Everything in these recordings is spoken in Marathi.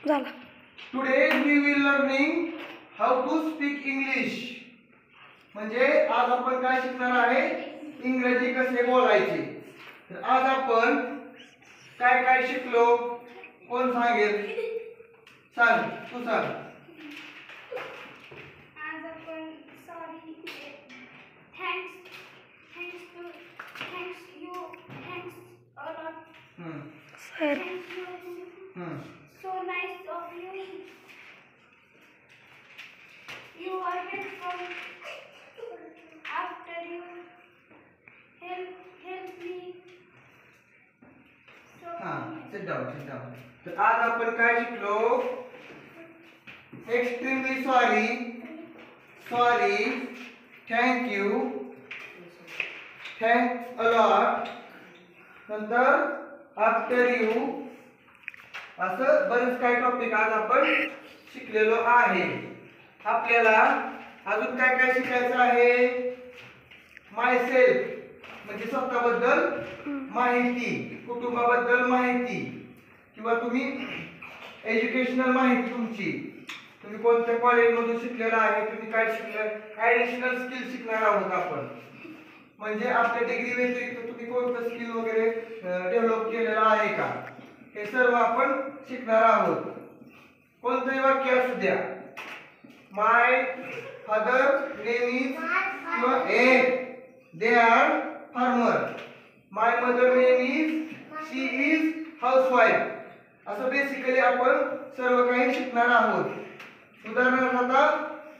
झाला. Today we will learning how to speak English. म्हणजे आज आपण काय शिकणार आहे, इंग्रजी कसे बोलायचे. तर आज आपण काय काय शिकलो, कोण सांगेल? सांग, तू सांग. आज आपण sorry, thanks you a lot. Sir thank you. So nice of you. You always come after you help me. So sit down. तर आज आपण काय शिकलो, extremely sorry, thank you, thanks a lot, नंतर आफ्टर यू, असं बरेच काही टॉपिक आज आपण शिकलेलो आहे. आपल्याला अजून काय काय शिकायचं आहे, माय सेल्फ म्हणजे स्वतःबद्दल माहिती, कुटुंबाबद्दल माहिती, किंवा तुम्ही एज्युकेशनल माहिती तुमची, तुम्ही कोणत्या कॉलेजमधून शिकलेला आहे, तुम्ही काय शिकलं, ॲडिशनल स्किल शिकणार आहोत आपण. म्हणजे आपल्या डिग्री व्यतिरिक्त तुम्ही कोणतं स्किल वगैरे डेव्हलप केलेलं आहे का, हे सर्व आपण शिकणार आहोत. कोणतंही वाक्य असू द्या, माय फादर नेम इज, किंवा they are farmer, my mother name is, she is housewife, असं बेसिकली आपण सर्व काही शिकणार आहोत. उदाहरणार्थ आता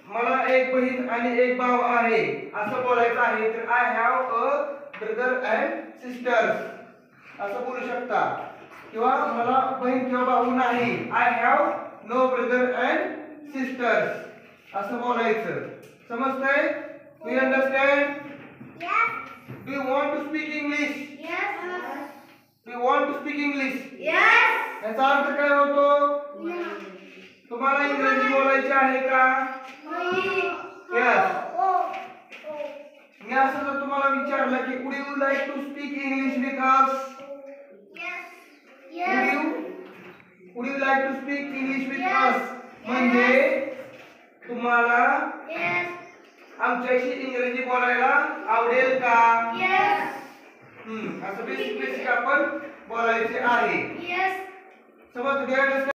मला एक बहीण आणि एक भाऊ आहे असं बोलायचं आहे, तर I have a brother and sisters असं बोलू शकता. किंवा मला बहीण किंवा भाऊ नाही, I have no brother and sisters असं बोलायचं. समजतंय? Do you understand? Do you want to speak English? Do you want to speak English? याचा अर्थ काय होतो? तुम्हाला इंग्रजी बोलायचे आहे का? यस. मी असं जर तुम्हाला विचारलं की would you like to speak English with us? Would you like to speak English with us? म्हणजे तुम्हाला आमच्याशी इंग्रजी बोलायला आवडेल का? असं बेसिक आपण बोलायचे आहे. समज